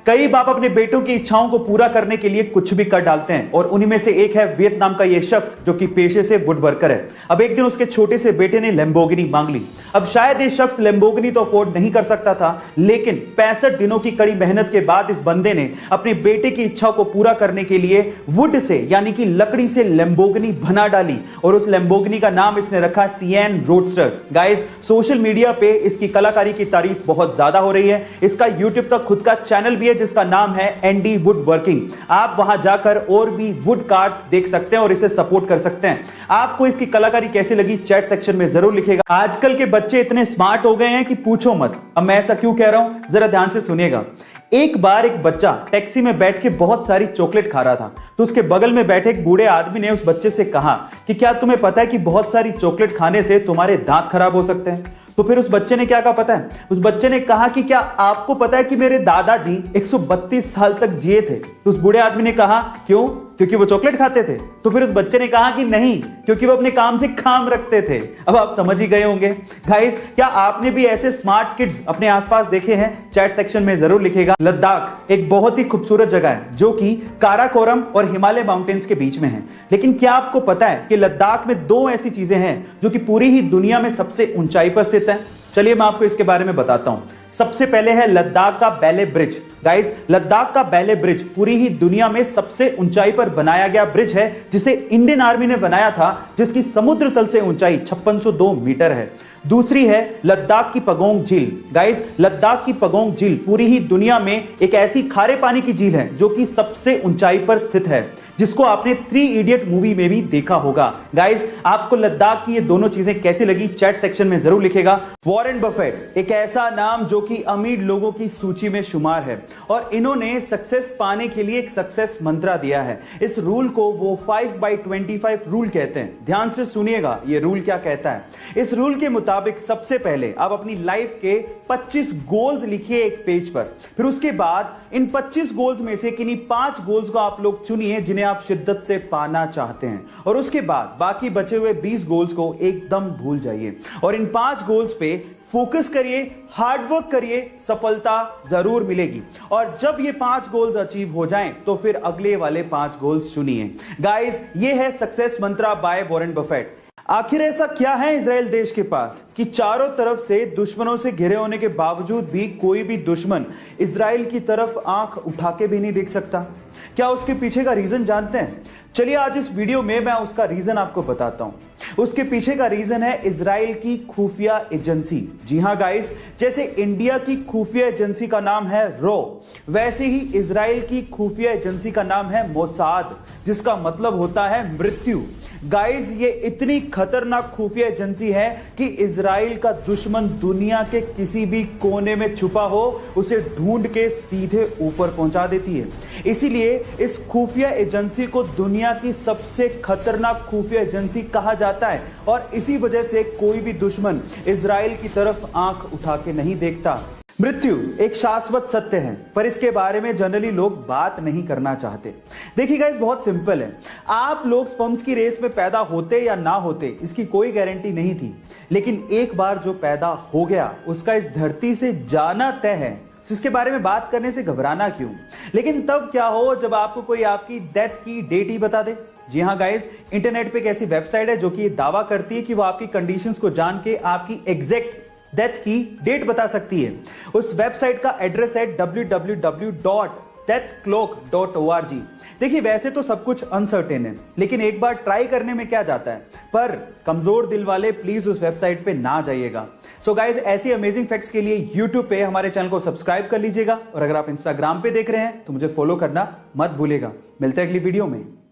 कई बाप अपने बेटों की इच्छाओं को पूरा करने के लिए कुछ भी कर डालते हैं और उन्हीं में से एक है वियतनाम का यह शख्स जो कि पेशे से वुड वर्कर है। अब एक दिन उसके छोटे से बेटे ने लैम्बोर्गिनी मांग ली। अब शायद ये शख्स लैम्बोर्गिनी तो अफोर्ड नहीं कर सकता था, लेकिन 65 दिनों की कड़ी मेहनत के बाद इस बंदे ने अपने बेटे की इच्छा को पूरा करने के लिए वुड से यानी कि लकड़ी से लैम्बोर्गिनी बना डाली और उस लैम्बोर्गिनी का नाम इसने रखा सिएन रोडस्टर। गाइस, सोशल मीडिया पे इसकी कलाकारी की तारीफ बहुत ज्यादा हो रही है। इसका यूट्यूब का खुद का चैनल भी है जिसका नाम है एंडी वुड वर्किंग। आप वहां जाकर और भी वुड कार्स देख सकते हैं और इसे सपोर्ट कर सकते हैं। आपको इसकी कलाकारी कैसी लगी चैट सेक्शन में जरूर लिखेगा। आजकल के बच्चे इतने स्मार्ट हो गए हैं कि पूछो मत। अब मैं ऐसा क्यों कह रहा हूं, जरा ध्यान से सुनिएगा। एक बार एक बच्चा टैक्सी में बैठ के बहुत सारी चॉकलेट खा रहा था, तो उसके बगल में बैठे एक बूढ़े आदमी ने उस बच्चे से कहा कि क्या तुम्हें पता है कि बहुत सारी चॉकलेट खाने से तुम्हारे दांत खराब हो सकते हैं। तो फिर उस बच्चे ने क्या कहा पता है? उस बच्चे ने कहा कि क्या आपको पता है कि मेरे दादाजी 132 साल तक जिए थे। तो उस बूढ़े आदमी ने कहा क्यों? क्योंकि वो चॉकलेट खाते थे। तो फिर उस बच्चे ने कहा कि नहीं, क्योंकि वो अपने काम से काम रखते थे। अब आप समझ ही गए होंगे। गाइस, क्या आपने भी ऐसे स्मार्ट किड्स अपने आसपास देखे हैं? चैट सेक्शन में जरूर लिखेगा। लद्दाख एक बहुत ही खूबसूरत जगह है जो कि काराकोरम और हिमालय माउंटेन्स के बीच में है। लेकिन क्या आपको पता है कि लद्दाख में दो ऐसी चीजें हैं जो कि पूरी ही दुनिया में सबसे ऊंचाई पर स्थित है? चलिए मैं आपको इसके बारे में बताता हूं। सबसे पहले है लद्दाख का बैले ब्रिज। गाइस, लद्दाख का बैले ब्रिज पूरी ही दुनिया में सबसे ऊंचाई पर बनाया गया ब्रिज है जिसे इंडियन आर्मी ने बनाया था, जिसकी समुद्र तल से ऊंचाई 5602 मीटर है। दूसरी है लद्दाख की पगोंग झील। गाइस, लद्दाख की पगोंग झील पूरी ही दुनिया में एक ऐसी खारे पानी की झील है जो कि सबसे ऊंचाई पर स्थित है, जिसको आपने 3 इडियट मूवी में भी देखा होगा। गाइस, आपको लद्दाख की ये दोनों चीजें कैसी लगी चैट सेक्शन में जरूर लिखेगा। वॉरेन बफेट एक ऐसा नाम जो कि अमीर लोगों की सूची में शुमार है और इन्होंने सक्सेस पाने के लिए एक सक्सेस मंत्रा दिया है। इस रूल को वो 5/25 रूल कहते हैं। ध्यान से सुनिएगा ये रूल क्या कहता है। इस रूल के मुताबिक सबसे पहले आप अपनी लाइफ के 25 गोल्स लिखिए एक पेज पर। फिर उसके बाद इन 25 गोल्स में से किन्हीं 5 गोल्स को आप लोग चुनिए जिन्हें आप शिद्दत से पाना चाहते हैं, और उसके बाद बाकी बचे हुए 20 गोल्स को एकदम भूल जाइए और इन 5 गोल्स पे फोकस करिए, हार्डवर्क करिए, सफलता जरूर मिलेगी। और जब ये 5 गोल्स अचीव हो जाएं तो फिर अगले वाले 5 गोल्स चुनिए। गाइस, ये है success Mantra by Warren Buffett. आखिर ऐसा क्या है इजराइल देश के पास कि चारों तरफ से दुश्मनों से घिरे होने के बावजूद भी कोई भी दुश्मन इजराइल की तरफ आंख उठा के भी नहीं देख सकता? क्या उसके पीछे का रीजन जानते हैं? चलिए आज इस वीडियो में मैं उसका रीजन आपको बताता हूं। उसके पीछे का रीजन है इजराइल की खुफिया एजेंसी। जी हां गाइस, जैसे इंडिया की खुफिया एजेंसी का नाम है रो, वैसे ही इजराइल की खुफिया एजेंसी का नाम है मोसाद, जिसका मतलब होता है मृत्यु। गाइस, ये इतनी खतरनाक खुफिया एजेंसी है कि इजराइल का दुश्मन दुनिया के किसी भी कोने में छुपा हो उसे ढूंढ के सीधे ऊपर पहुंचा देती है। इसीलिए इस खुफिया एजेंसी को दुनिया की सबसे खतरनाक खुफिया एजेंसी कहा जाता है और इसी वजह से कोई भी दुश्मन इजराइल की तरफ आंख उठा के नहीं देखता। मृत्यु एक शाश्वत सत्य है, पर इसके बारे में जनरली लोग बात नहीं करना चाहते। देखिए गाइस, बहुत सिंपल है। आप लोग स्पर्म्स की रेस में पैदा होते या ना होते इसकी कोई गारंटी नहीं थी, लेकिन एक बार जो पैदा हो गया उसका इस धरती से जाना तय है। तो इसके बारे में बात करने से घबराना क्यों? लेकिन तब क्या हो जब आपको कोई आपकी डेथ की डेट ही बता दे। जी हां गाइस, इंटरनेट पे एक ऐसी वेबसाइट है जो कि ये दावा करती है कि वो आपकी कंडीशंस को जान के आपकी एग्जैक्ट डेथ की डेट बता सकती है। उस वेबसाइट का एड्रेस है www.deathclock.org। देखिए, वैसे तो सब कुछ अनसर्टेन है, लेकिन एक बार ट्राई करने में क्या जाता है। पर कमजोर दिल वाले प्लीज उस वेबसाइट पे ना जाइएगा। सो गाइस, ऐसी अमेजिंग फैक्ट्स के लिए यूट्यूब पे हमारे चैनल को सब्सक्राइब कर लीजिएगा और अगर आप इंस्टाग्राम पे देख रहे हैं तो मुझे फॉलो करना मत भूलिएगा। मिलते हैं अगली वीडियो में।